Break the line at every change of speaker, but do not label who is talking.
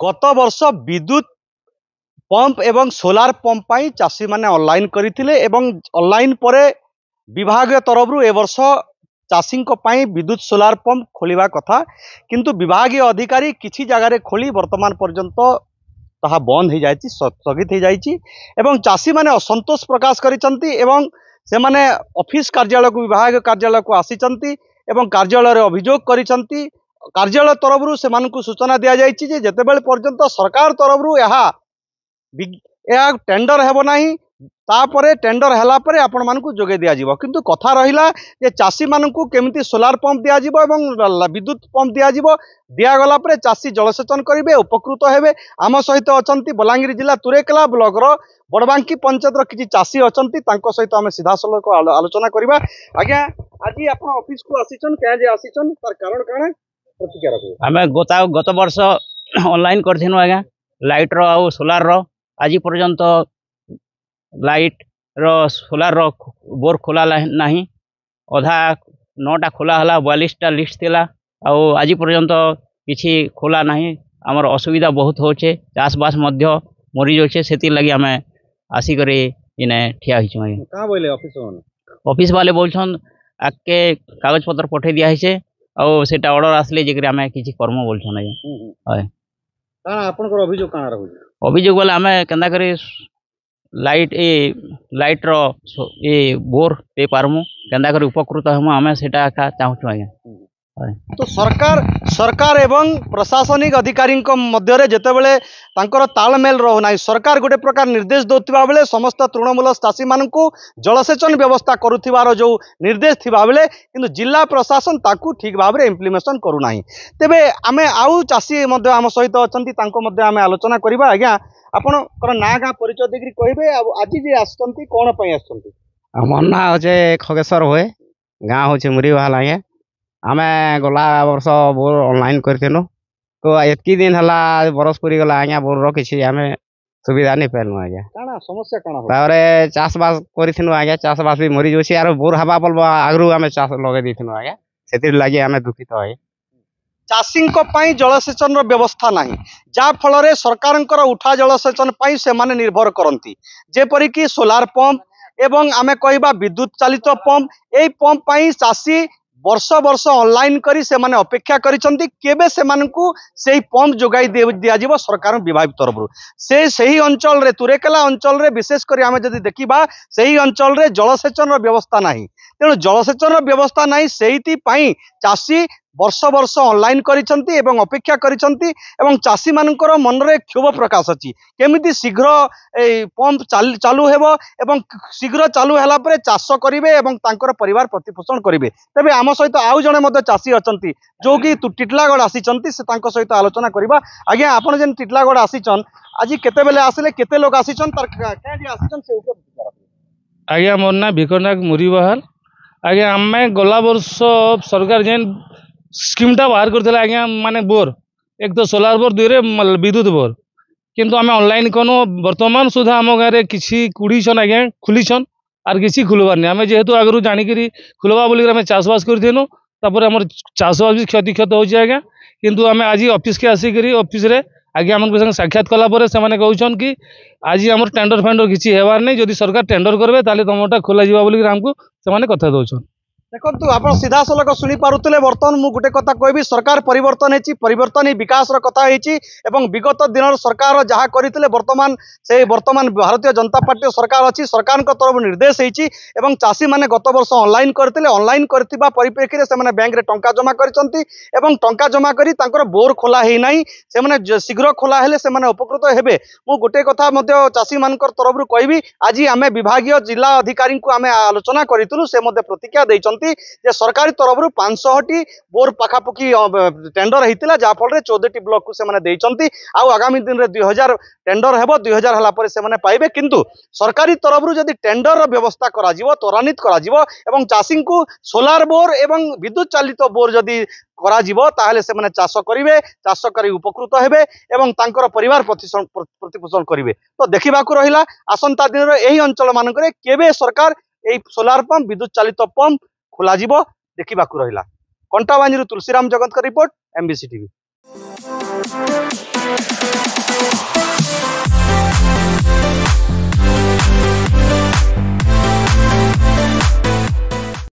गत वर्ष विद्युत पंप एवं सोलार पंप पाई चाषी माने ऑनलाइन करथिले एवं ऑनलाइन परे विभाग तरफ ए वर्ष चाषी विद्युत सोलार पंप खोलिबा कथा किंतु विभागीय अधिकारी किछि जगह रे खोली वर्तमान पर्यंत ताहा बंद हो जाइछि स्थगित हो जाइछि एवं चाषी माने असंतोष प्रकाश करिसंती एवं से माने ऑफिस कार्यालय को विभाग कार्यालय को आसीचंती एवं कार्यालय रे अभियोग करिसंती कार्यालय तरफ से मानकु सूचना दिया जाइछि जे जेतेबेले पर्यंत सरकार तरफ यह टेंडर हेबो नाही तापरे टेंडर हैला परे आपण मानकु जोगे दिया जीवो किंतु कथा रहिला जे चाषी मानकु केमिति सोलार पंप दिया जीवो एवं विद्युत पंप दिया जीवो दिया गला परे चाषी जलसेचन करिवे उपकृत हेबे। आम सहित अछंती बलांगीर जिला तुरेकेला ब्लॉक रो बड़बांकी पंचायत रो किछि चाषी अछंती तांको सहित आमे सीधा सलख आलोचना करिबा। आज्ञा आज आपण ऑफिस को आसीचन क्या जे आसीचन तार कारण काना प्रतिक्रिया रखो।
आमे गत वर्ष ऑनलाइन करथिनु आज्ञा लाइट रो आ सोलार रो आज पर्यंत लाइट रो सोलार रो बोर खोला नहीं अधा 9टा खोला हला 42टा लिस्ट थिला आज पर्यंत किछि खोला नहीं आमर असुविधा बहुत होचे चाष बास मध्य मरी जोचे सेति लागि आमे आसी करे इने ठिया हिछु माने
का बोले
ऑफिस वाले बोलछन आके कागज पत्र पठे दिया हिचे आ सेटा ऑर्डर आसले जेकरे आमे किछि कर्म बोलछन आय
का आपनकर अभियोग काना रहु
अभियोग वाला आमे केंदा करे लाइट रो बोर पे पारमु केंदा कर उपकृत हम आमे सेटा का चाहछु आज्ञा।
तो सरकार एवं प्रशासनिक अधिकारी मध्य रे जेतेबेले तांकर तालमेल रहो नाही सरकार गोटे प्रकार निर्देश दोथिबा बेले समस्त तृणमूल चाषी मानकु जलसेचन व्यवस्था करुथिबार जो निर्देश थिबा बेले किंतु जिला प्रशासन ताकू ठीक भाव रे इम्प्लीमेशन करू नाही। तेबे आमे आउ चाषी मध्य आम सहित अछंती तांको मध्य आमे आलोचना करिबा। आज्ञा आपनकर ना गाँ परिचय देकरी कहबे आज जे आछंती कोन पई आछंती।
हमर ना होचे खगेश्वर होए गाँ होचे मुरीवाला आज्ञा आमे गला वर्ष बोर ऑनलाइन करथिनु तो एतकी दिन हला बरस पुरी गला आज्ञा बोर रो किछि आमे सुविधा नै पेलनु आज्ञा
काना समस्या काना हो
तारे चाष बास करथिनु आज्ञा चाष बास भी मरी जोछि आरो बोर हवा पल आगरु आमे चाष लगे दिथिनु आज्ञा सेतिर लागि आमे दुखित होय।
चाषी जलसेचन व्यवस्था नहीं जा फल रे सरकार उठा जलसेचन पाई से माने निर्भर करती जेपरिक सोलार पंप एवं आमे कहबा विद्युत चालित पंप ए पंप पाई चाषी वर्ष वर्ष ऑनलाइन करी से माने अपेक्षा करिसंती केबे से मानकु सेही पंप जोगाई दिया जीवो सरकार विभाग तरफ से सही अंचल रे तुरेकेला अंचल रे विशेष करी आमे जदी देखिबा सही अंचल रे जलसेचन व्यवस्था नहीं तेणु जलसेचन व्यवस्था नहीं सेहिति पाई चाषी वर्ष वर्ष ऑनलाइन करिसंती एवं अपेक्षा करिसंती एवं चाषी मानकर मन रे क्षोभ प्रकाश अछि केमिति शीघ्र ए पंप चालू हेबो एवं शीघ्र चालू हैला परे चाष करिवे एवं तांकर परिवार प्रतिपोषण करिवे। तबे आम सहित आउ जणे मध्य चाषी अछंती जो कि टिटलागढ़ आसीचंती से तांको सहित आलोचना करिबा। आज्ञा आपण जेन टिटलागढ़ आसीचन आज केते बेले आसिले केते लोग आसीचन तार के जे आसीचन से ऊपर।
आज्ञा मोर ना भिकनाक मुरीवाल आज्ञा आमे गला वर्ष सरकार जेन स्कीमटा बाहर करथिला आज्ञा माने बोर एक तो सोलार बोर दुई रे विद्युत बोर किंतु आमे ऑनलाइन कोनो वर्तमान सुधा आम गारे किछि कुड़ीछन आज्ञा खुलीछन आर किछि खुलबार नै आमे जेहेतु आगरु जानि करी खुलबा बोली आमे चाषबास करथिनु तापर हमर चाषबास भी क्षति होछि आज्ञा किंतु आमे आज ऑफिस के आसी करी ऑफिस रे आज्ञा हमन संग साक्षात कला परे से माने कहउछन कि आज हमर टेंडर फेंडर किछि हेबार नै जदि सरकार टेंडर करबे ताले तमटा खोला जिवा बोली हमको से माने कथा दोछन।
देखो आप सीधा सलख शुणी पारुले बर्तमान मुझे गोटे कथा कहबी सरकार परिवर्तन होती परिवर्तन ही विकास कथा होती विगत दिन सरकार जहाँ करते वर्तमान भारतीय जनता पार्टी सरकार अच्छी सरकार तरफ निर्देश होती चाषी मैंने गत वर्ष ऑनलाइन करते ऑनलाइन करथिबा परिप्रेक्षी से बैंक रे टंका जमा करछंती एवं टंका जमा करी तांकर बोर खोला है नहीं से शीघ्र खोला हेले से माने उपकृत हेबे। मु गोटे कथा मध्य चाषी मानकर तरफ कहबी आज आमे विभागीय जिला अधिकारी को आमे आलोचना करितलु से मध्य प्रतिक्रिया दैछंती जे सरकारी तरफ 500टी बोर पाखापाखि टेंडर होता जहाँफल 14टी ब्लॉक को से देइचंती आउ आगामी दिन में 2000 टेंडर हेबो 2000 हला परे से पाइबे किंतु सरकारी तरफ जदि टेंडर व्यवस्था करा जिवो त्वरान्वित करा जिवो एवं चाषी को सोलार बोर एवं विद्युत चालित बोर जदि करा जिवो ताहले से माने चाष करिवे चाष करी उपकृत हेबे एवं तांकर परिवार प्रतिपोषण करिवे। तो देखिबा को रहिला आसंता दिन रो एही अंचल मानकरे केबे सरकार एही सोलार पंप विद्युत चालित पंप खोला जीवो देखिबा को रहिला। कंटाबांजी तुलसीराम जगत का रिपोर्ट MBC TV।